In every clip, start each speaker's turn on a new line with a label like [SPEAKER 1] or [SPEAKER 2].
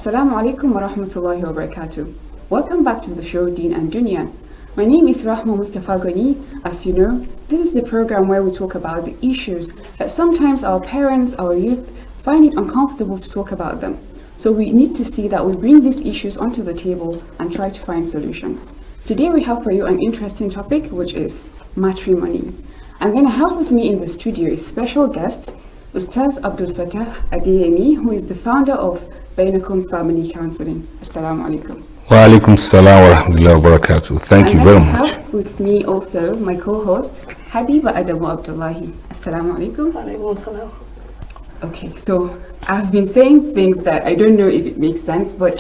[SPEAKER 1] Assalamu alaikum wa rahmatullahi wa barakatuh. Welcome back to the show Deen and Dunya. My name is Rahma Mustafa Ghani. As you know, this is the program where we talk about the issues that sometimes our parents, our youth, find it uncomfortable to talk about them. So we need to see that we bring these issues onto the table and try to find solutions. Today we have for you an interesting topic, which is matrimony. And then I have with me in the studio a special guest, Ustaz Abdulfatah Adeyemi, who is the founder of Bainakum Family Counseling. Assalamu alaikum.
[SPEAKER 2] Wa alaikum salam wa rahmatullahi wa barakatuh. Thank you very much.
[SPEAKER 1] I have with me also my co-host, Habiba Adamu Abdullahi. Assalamu alaikum.
[SPEAKER 3] Wa alaikum salam.
[SPEAKER 1] Okay, so I've been saying things that I don't know if it makes sense, but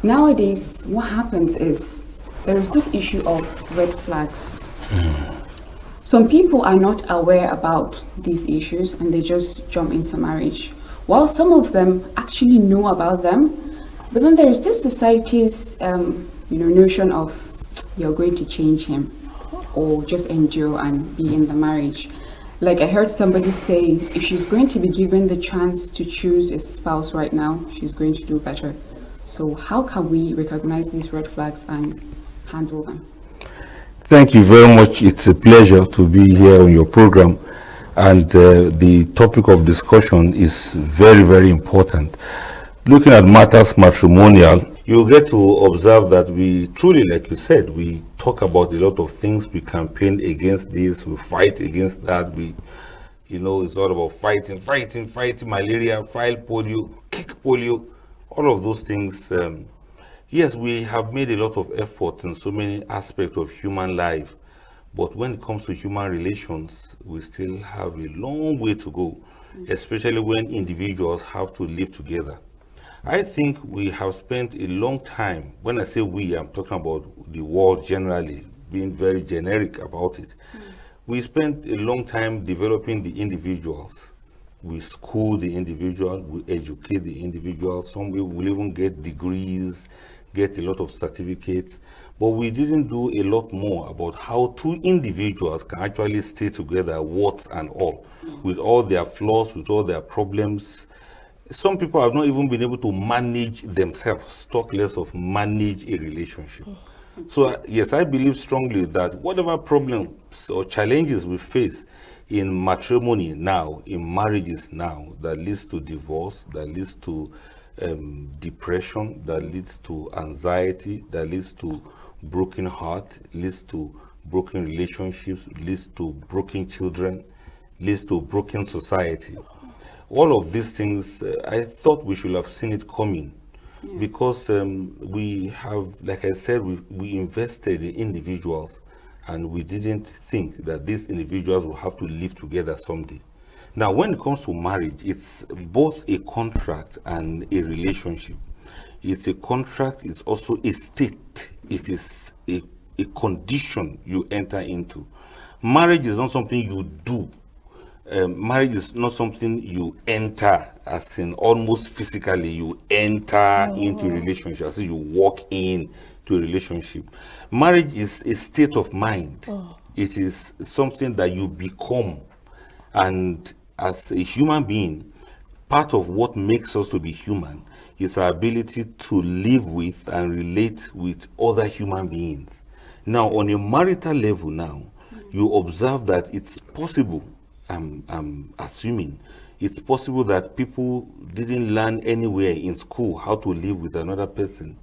[SPEAKER 1] nowadays what happens is there is this issue of red flags. Some people are not aware about these issues and they just jump into marriage, while some of them actually know about them. But then there is this society's notion of you're going to change him or just endure and be in the marriage. Like I heard somebody say, if she's going to be given the chance to choose a spouse right now, she's going to do better. So how can we recognize these red flags and handle them?
[SPEAKER 2] Thank you very much. It's a pleasure to be here on your program. And the topic of discussion is very, very important. Looking at matters matrimonial, you get to observe that we truly, like you said, we talk about a lot of things. We campaign against this, we fight against that. It's all about fighting malaria, fight polio, kick polio, all of those things. Yes, we have made a lot of effort in so many aspects of human life, but when it comes to human relations, we still have a long way to go, especially when individuals have to live together. I think we have spent a long time, when I say we, I'm talking about the world generally, being very generic about it. We spent a long time developing the individuals. We school the individual, we educate the individual. Some people will even get degrees, get a lot of certificates, but we didn't do a lot more about how two individuals can actually stay together, warts and all, with all their flaws, with all their problems. Some people have not even been able to manage themselves, talk less of manage a relationship. So yes, I believe strongly that whatever problems or challenges we face in matrimony now, in marriages now, that leads to divorce, that leads to depression, that leads to anxiety, that leads to broken heart, leads to broken relationships, leads to broken children, leads to broken society. All of these things, I thought we should have seen it coming, because we have, like I said, we invested in individuals, and we didn't think that these individuals will have to live together someday. Now, when it comes to marriage, it's both a contract and a relationship. It's a contract, it's also a state. It is a condition you enter into. Marriage is not something you do. Marriage is not something you enter, as in almost physically, you enter into a relationship, as in you walk in to a relationship. Marriage is a state of mind. It is something that you become. And as a human being, part of what makes us to be human is our ability to live with and relate with other human beings. Now, on a marital level now, you observe that it's possible, I'm assuming, it's possible that people didn't learn anywhere in school how to live with another person.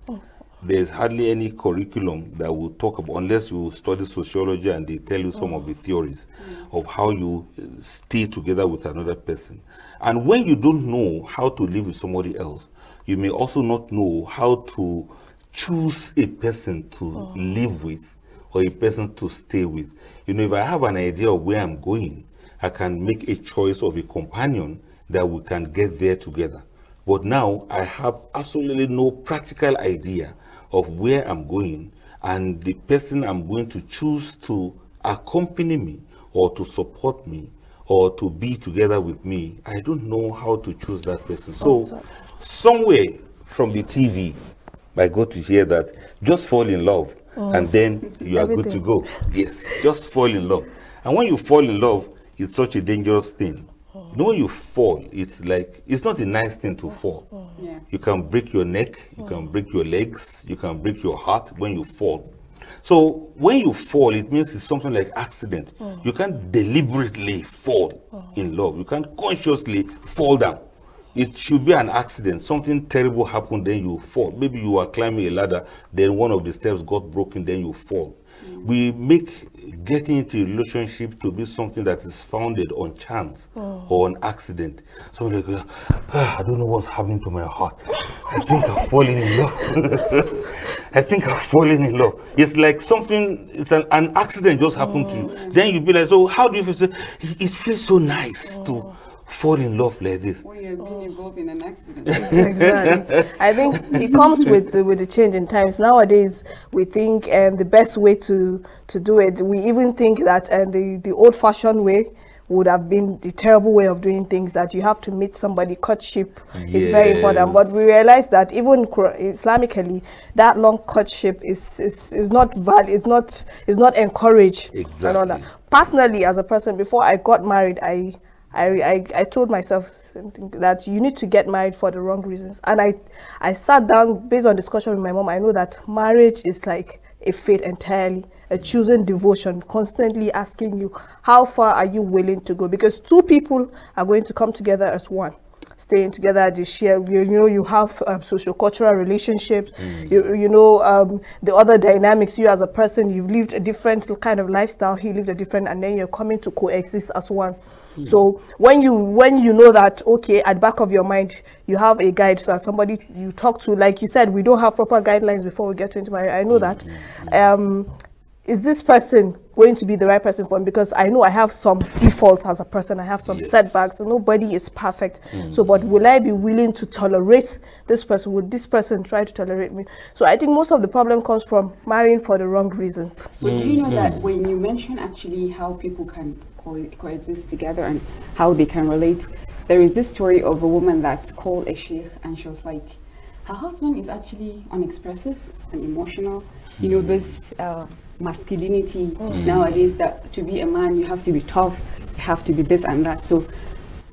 [SPEAKER 2] There's hardly any curriculum that will talk about, unless you study sociology and they tell you some of the theories of how you stay together with another person. And when you don't know how to live with somebody else, you may also not know how to choose a person to live with or a person to stay with. If I have an idea of where I'm going, I can make a choice of a companion that we can get there together. But now I have absolutely no practical idea of where I'm going, and the person I'm going to choose to accompany me or to support me or to be together with me, I don't know how to choose that person. So somewhere from the TV, I got to hear that just fall in love and then you are good to go. Yes, just fall in love. And when you fall in love, it's such a dangerous thing. You know, when you fall, it's like, it's not a nice thing to fall.
[SPEAKER 1] Yeah.
[SPEAKER 2] You can break your neck, you can break your legs, you can break your heart when you fall. So when you fall, it means it's something like accident. You can't deliberately fall in love. You can't consciously fall down. It should be an accident. Something terrible happened, then you fall. Maybe you are climbing a ladder, then one of the steps got broken, then you fall. We make getting into a relationship to be something that is founded on chance or on accident. So like, I don't know what's happening to my heart. I think I've fallen in love. I think I've fallen in love. It's like something, it's an accident just happened to you. Then you be like, so how do you feel? It feels so nice to fall in love like this.
[SPEAKER 1] When you're being involved in an accident.
[SPEAKER 3] Exactly. I think it comes with the change in times. Nowadays, we think the best way to do it. We even think that the old-fashioned way would have been the terrible way of doing things. That you have to meet somebody. Courtship is very important. But we realize that even Islamically, that long courtship is not valid. It's not encouraged.
[SPEAKER 2] Exactly.
[SPEAKER 3] And all that. Personally, as a person, before I got married, I told myself something that you need to get married for the wrong reasons. And I sat down based on discussion with my mom. I know that marriage is like a faith entirely, a chosen devotion, constantly asking you, how far are you willing to go? Because two people are going to come together as one. Staying together, they share, you have socio-cultural relationships, the other dynamics. You as a person, you've lived a different kind of lifestyle, he lived a different, and then you're coming to coexist as one. So when you know that, okay, at the back of your mind, you have a guide, so somebody you talk to, like you said, we don't have proper guidelines before we get into marriage. I know that. Is this person going to be the right person for me? Because I know I have some defaults as a person. I have some setbacks. So nobody is perfect. So, but will I be willing to tolerate this person? Would this person try to tolerate me? So I think most of the problem comes from marrying for the wrong reasons.
[SPEAKER 1] But do you know that when you mention actually how people can coexist together and how they can relate, there is this story of a woman that called a sheikh, and she was like, her husband is actually unexpressive and emotional. You know, this masculinity nowadays, that to be a man you have to be tough, you have to be this and that. So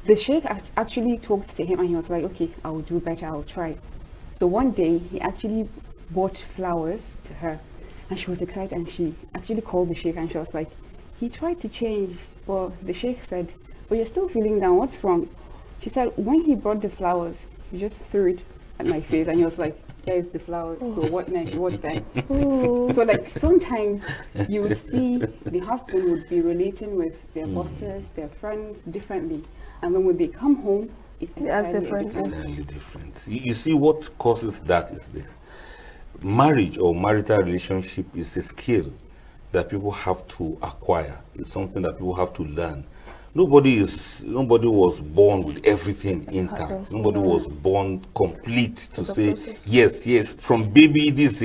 [SPEAKER 1] the sheikh actually talked to him, and he was like, okay, I will do better, I'll try. So one day he actually bought flowers to her, and she was excited, and she actually called the sheikh, and she was like, he tried to change, but the sheikh said, but you're still feeling down, what's wrong? She said, when he brought the flowers, he just threw it at my face, and he was like, here's the flowers, so what next, what then? So like sometimes you would see the husband would be relating with their bosses, their friends differently, and then when they come home, it's entirely different.
[SPEAKER 2] Entirely different. You see, what causes that is this. Marriage or marital relationship is a skill that people have to acquire. It's something that people have to learn. Nobody was born with everything intact. Nobody was born complete to say, yes, from baby, if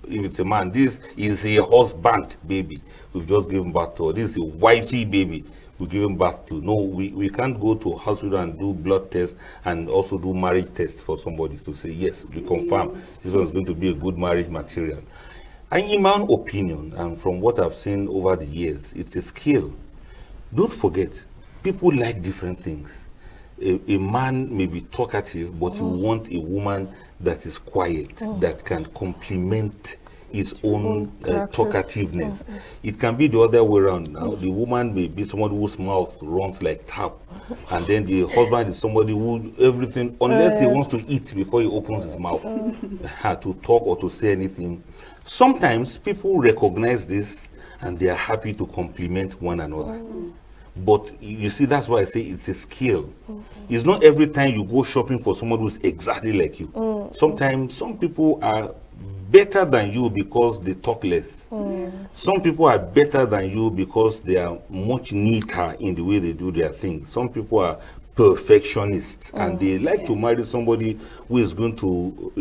[SPEAKER 2] it's a man, this is a husband baby we've just given birth to, or this is a wifey baby we've given birth to. No, we can't go to hospital and do blood tests and also do marriage tests for somebody to say, yes, we confirm this one is going to be a good marriage material. And in my own opinion, and from what I've seen over the years, it's a skill. Don't forget, people like different things. A man may be talkative, but you want a woman that is quiet, that can complement his own talkativeness. It can be the other way around. Now, the woman may be somebody whose mouth runs like tap, and then the husband is somebody who everything, unless he wants to eat before he opens his mouth, to talk or to say anything. Sometimes people recognize this and they are happy to compliment one another. But you see, that's why I say it's a skill. It's not every time you go shopping for someone who's exactly like you. Sometimes some people are better than you because they talk less. Some people are better than you because they are much neater in the way they do their things. Some people are perfectionists and they like to marry somebody who is going to,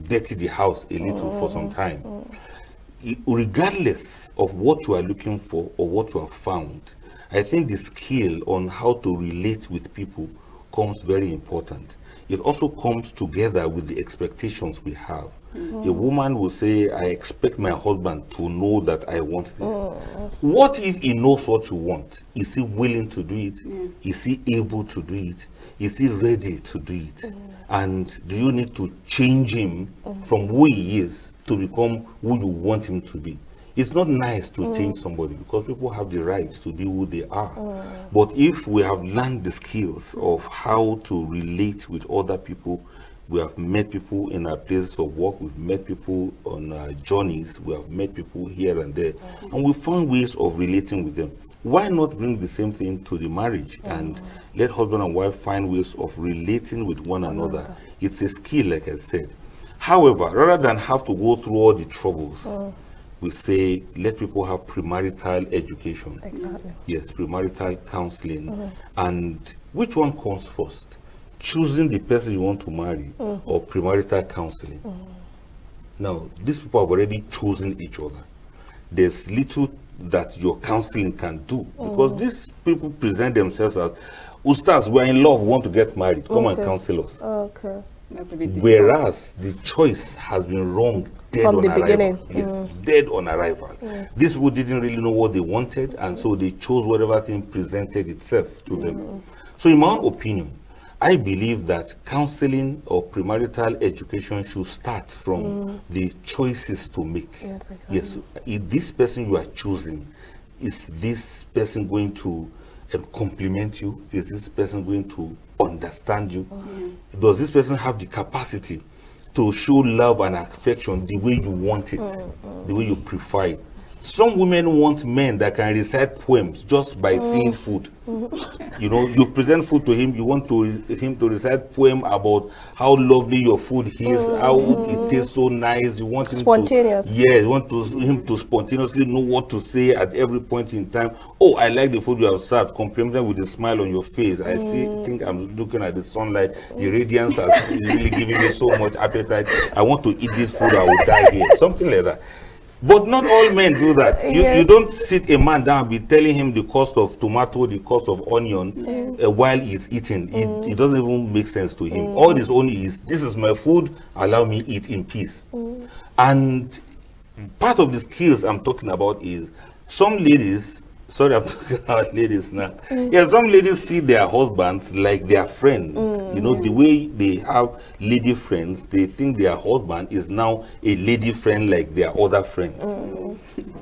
[SPEAKER 2] dirty the house a little for some time. Regardless of what you are looking for or what you have found, I think the skill on how to relate with people comes very important. it also comes together with the expectations we have. A woman will say, I expect my husband to know that I want this. What if he knows what you want? Is he willing to do it? Is he able to do it? Is he ready to do it? And do you need to change him from who he is to become who you want him to be? It's not nice to change somebody, because people have the right to be who they are. But if we have learned the skills of how to relate with other people, we have met people in our places of work, we've met people on our journeys, we have met people here and there, and we found ways of relating with them. Why not bring the same thing to the marriage and let husband and wife find ways of relating with one another? It's a skill, like I said. However, rather than have to go through all the troubles, we say let people have premarital education.
[SPEAKER 3] Exactly.
[SPEAKER 2] Yes, premarital counseling. And which one comes first? Choosing the person you want to marry or premarital counseling? Now, these people have already chosen each other. There's little that your counseling can do, because these people present themselves as, Ustaz, we're in love, we want to get married, come and counsel us.
[SPEAKER 3] Okay.
[SPEAKER 1] That's a bit difficult.
[SPEAKER 2] Whereas the choice has been wrong dead
[SPEAKER 3] From
[SPEAKER 2] on
[SPEAKER 3] the
[SPEAKER 2] arrival.
[SPEAKER 3] beginning.
[SPEAKER 2] Yes, dead on arrival. These people didn't really know what they wanted, and so they chose whatever thing presented itself to them. So in my own opinion, I believe that counseling or premarital education should start from the choices to make.
[SPEAKER 3] Yes, exactly.
[SPEAKER 2] Yes, if this person you are choosing, is this person going to compliment you? Is this person going to understand you? Does this person have the capacity to show love and affection the way you want it, the way you prefer it? Some women want men that can recite poems just by seeing food. You know, you present food to him, you want him to recite poem about how lovely your food is, how it tastes so nice. You want him
[SPEAKER 3] Spontaneous.
[SPEAKER 2] you want him to spontaneously know what to say at every point in time. Oh, I like the food you have served. Compliment with a smile on your face. I think I'm looking at the sunlight. The radiance has really given me so much appetite. I want to eat this food. I will die here. Something like that. But not all men do that. You don't sit a man down and be telling him the cost of tomato, the cost of onion while he's eating. It doesn't even make sense to him. All this only is, this is my food, allow me eat in peace. And part of the skills I'm talking about is some ladies, sorry, I'm talking about ladies now. Yeah, some ladies see their husbands like their friends. You know, the way they have lady friends, they think their husband is now a lady friend like their other friends.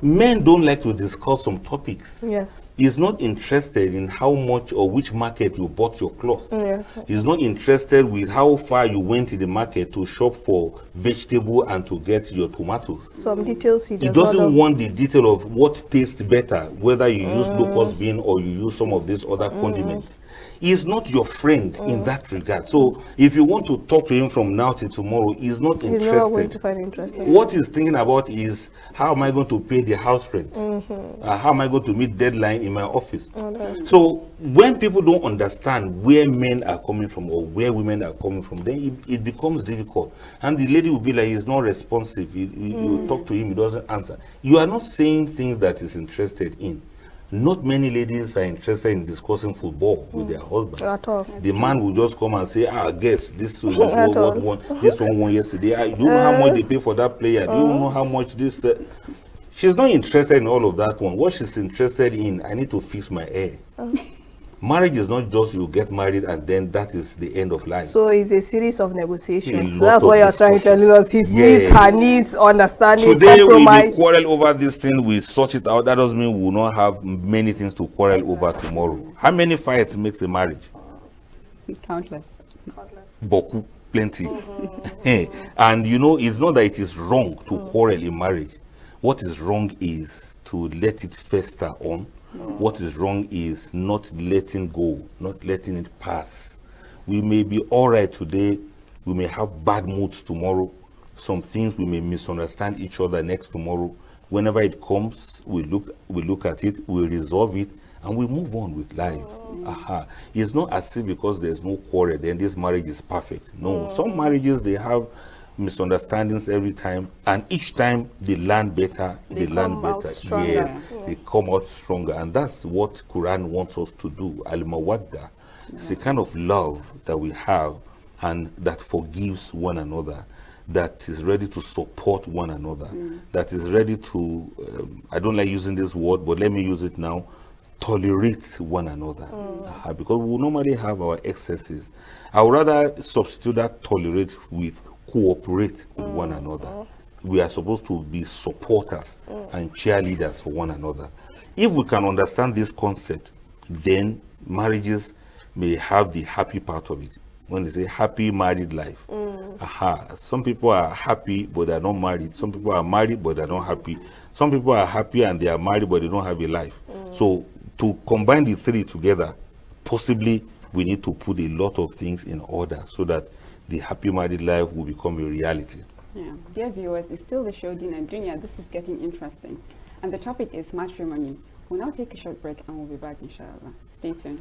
[SPEAKER 2] Men don't like to discuss some topics.
[SPEAKER 3] Yes.
[SPEAKER 2] He's not interested in how much or which market you bought your cloth.
[SPEAKER 3] Yes.
[SPEAKER 2] He's not interested with how far you went to the market to shop for vegetable and to get your tomatoes.
[SPEAKER 3] Some details he
[SPEAKER 2] He
[SPEAKER 3] does not
[SPEAKER 2] doesn't
[SPEAKER 3] know.
[SPEAKER 2] want the detail of what tastes better, whether you use locust bean or you use some of these other condiments. He's not your friend in that regard. So if you want to talk to him from now till tomorrow, he's not
[SPEAKER 3] He's never going to
[SPEAKER 2] interested.
[SPEAKER 3] find interesting.
[SPEAKER 2] What he's thinking about is, how am I going to pay the house rent? How am I going to meet deadline in my office? So when people don't understand where men are coming from or where women are coming from, then it becomes difficult. And the lady will be like, he's not responsive. You talk to him, he doesn't answer. You are not saying things that he's interested in. Not many ladies are interested in discussing football with their husbands.
[SPEAKER 3] At all.
[SPEAKER 2] The man will just come and say, guess this one won yesterday. You don't know how much they pay for that player. Do you know how much this? She's not interested in all of that one. What she's interested in, I need to fix my hair. Marriage is not just you get married and then that is the end of life.
[SPEAKER 3] So it's a series of negotiations.
[SPEAKER 2] A
[SPEAKER 3] So that's
[SPEAKER 2] lot
[SPEAKER 3] what
[SPEAKER 2] of
[SPEAKER 3] you're trying to tell us. His
[SPEAKER 2] Yes.
[SPEAKER 3] needs, her needs, understanding,
[SPEAKER 2] Today we
[SPEAKER 3] compromise.
[SPEAKER 2] may quarrel over this thing, we sort it out. That doesn't mean we will not have many things to quarrel over tomorrow. How many fights makes a marriage?
[SPEAKER 1] It's countless.
[SPEAKER 2] Boku, plenty. And you know, it's not that it is wrong to quarrel in marriage. What is wrong is to let it fester on. What is wrong is not letting go, not letting it pass. We may be all right today, we may have bad moods tomorrow. Some things we may misunderstand each other next tomorrow. Whenever it comes, we look at it, we resolve it, and we move on with life. It's not as if because there's no quarrel, then this marriage is perfect. No, some marriages, they have misunderstandings every time, and each time they learn better, they learn
[SPEAKER 3] come out
[SPEAKER 2] better.
[SPEAKER 3] stronger.
[SPEAKER 2] Yes, they come out stronger, and that's what Quran wants us to do. Al-Mawadda. It's a kind of love that we have, and that forgives one another, that is ready to support one another, that is ready to, I don't like using this word, but let me use it now, tolerate one another. Because we normally have our excesses. I would rather substitute that tolerate with cooperate with one another. We are supposed to be supporters and cheerleaders for one another. If we can understand this concept, then marriages may have the happy part of it. When they say happy married life, some people are happy but they are not married. Some people are married but they are not happy. Some people are happy and they are married but they don't have a life. So to combine the three together, possibly we need to put a lot of things in order so that the happy married life will become a reality.
[SPEAKER 1] Yeah, dear viewers, it's still the show Deen and Dunya. This is getting interesting. And the topic is matrimony. We'll now take a short break and we'll be back, inshallah. Stay tuned.